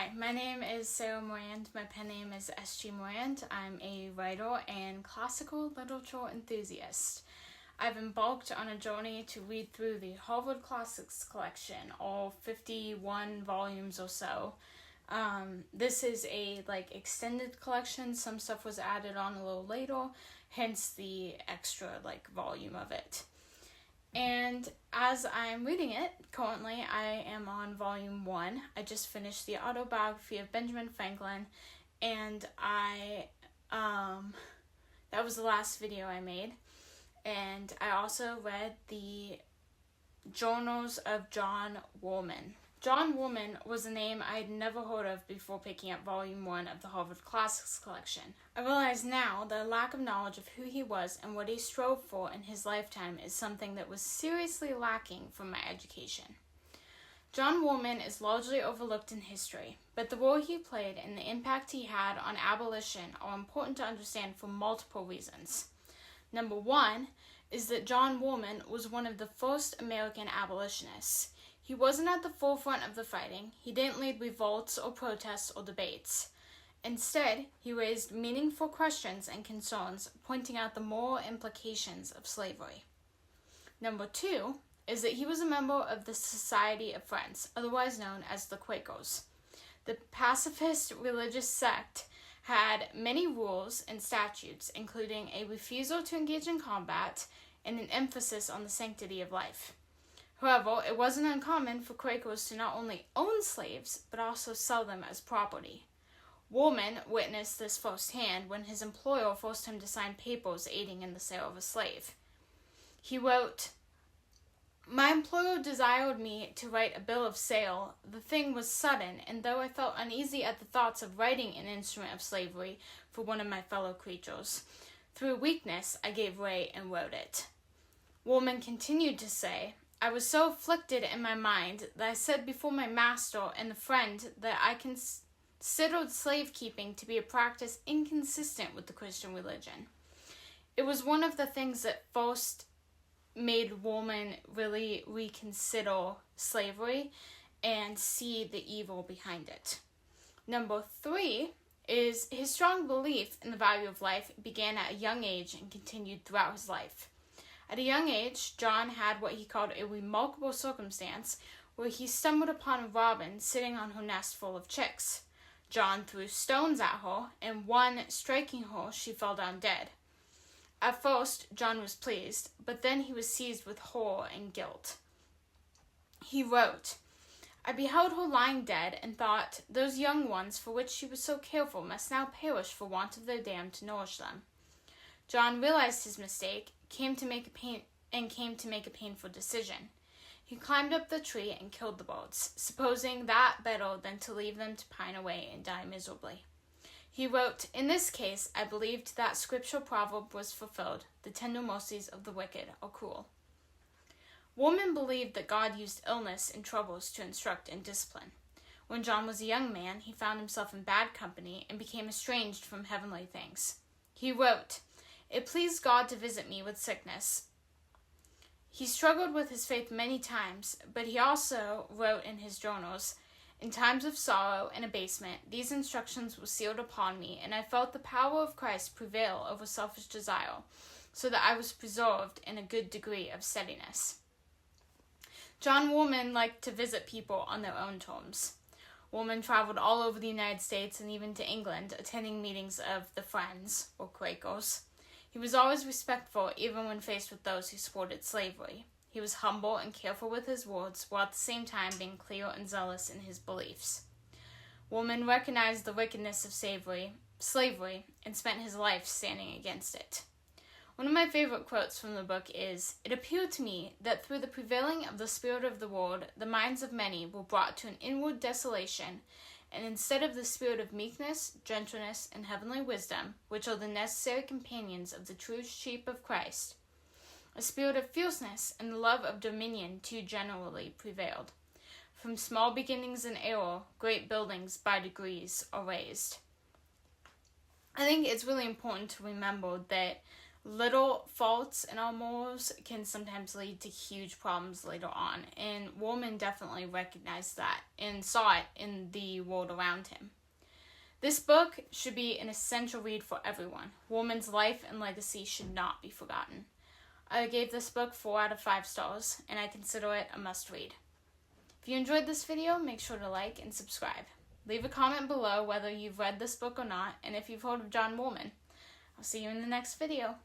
Hi, my name is Sarah Morant. My pen name is S.G. Morant. I'm a writer and classical literature enthusiast. I've embarked on a journey to read through the Harvard Classics collection, all 51 volumes or so. This is a extended collection. Some stuff was added on a little later, hence the extra volume of it. And as I'm reading it, currently I am on volume 1. I just finished the autobiography of Benjamin Franklin, and that was the last video I made. And I also read the Journals of John Woolman. John Woolman was a name I had never heard of before picking up volume 1 of the Harvard Classics collection. I realize now that a lack of knowledge of who he was and what he strove for in his lifetime is something that was seriously lacking from my education. John Woolman is largely overlooked in history, but the role he played and the impact he had on abolition are important to understand for multiple reasons. Number 1 is that John Woolman was one of the first American abolitionists. He wasn't at the forefront of the fighting. He didn't lead revolts or protests or debates. Instead, he raised meaningful questions and concerns, pointing out the moral implications of slavery. Number 2 is that he was a member of the Society of Friends, otherwise known as the Quakers. The pacifist religious sect had many rules and statutes, including a refusal to engage in combat and an emphasis on the sanctity of life. However, it wasn't uncommon for Quakers to not only own slaves, but also sell them as property. Woolman witnessed this firsthand when his employer forced him to sign papers aiding in the sale of a slave. He wrote, "My employer desired me to write a bill of sale. The thing was sudden, and though I felt uneasy at the thoughts of writing an instrument of slavery for one of my fellow creatures, through weakness I gave way and wrote it." Woolman continued to say, "I was so afflicted in my mind that I said before my master and the friend that I considered slave-keeping to be a practice inconsistent with the Christian religion." It was one of the things that first made Woolman really reconsider slavery and see the evil behind it. Number 3 is his strong belief in the value of life began at a young age and continued throughout his life. At a young age, John had what he called a remarkable circumstance where he stumbled upon a robin sitting on her nest full of chicks. John threw stones at her, and one striking her, she fell down dead. At first, John was pleased, but then he was seized with horror and guilt. He wrote, "I beheld her lying dead and thought, those young ones for which she was so careful must now perish for want of their dam to nourish them." John realized his mistake, came to make a painful decision. He climbed up the tree and killed the birds, supposing that better than to leave them to pine away and die miserably. He wrote, "In this case, I believed that scriptural proverb was fulfilled, the tender mercies of the wicked are cruel." Woolman believed that God used illness and troubles to instruct and discipline. When John was a young man, he found himself in bad company and became estranged from heavenly things. He wrote, "It pleased God to visit me with sickness." He struggled with his faith many times, but he also wrote in his journals, "In times of sorrow and abasement, these instructions were sealed upon me, and I felt the power of Christ prevail over selfish desire, so that I was preserved in a good degree of steadiness." John Woolman liked to visit people on their own terms. Woolman traveled all over the United States and even to England, attending meetings of the Friends, or Quakers. He was always respectful, even when faced with those who supported slavery. He was humble and careful with his words, while at the same time being clear and zealous in his beliefs. Woolman recognized the wickedness of slavery, and spent his life standing against it. One of my favorite quotes from the book is, "It appeared to me that through the prevailing of the spirit of the world, the minds of many were brought to an inward desolation, and instead of the spirit of meekness, gentleness, and heavenly wisdom, which are the necessary companions of the true sheep of Christ, a spirit of fierceness and the love of dominion too generally prevailed. From small beginnings in error, great buildings by degrees are raised." I think it's really important to remember that Little faults in our morals can sometimes lead to huge problems later on, and Woolman definitely recognized that and saw it in the world around him. This book should be an essential read for everyone. Woolman's life and legacy should not be forgotten. I gave this book 4 out of 5 stars, and I consider it a must-read. If you enjoyed this video, make sure to like and subscribe. Leave a comment below whether you've read this book or not, and if you've heard of John Woolman. I'll see you in the next video.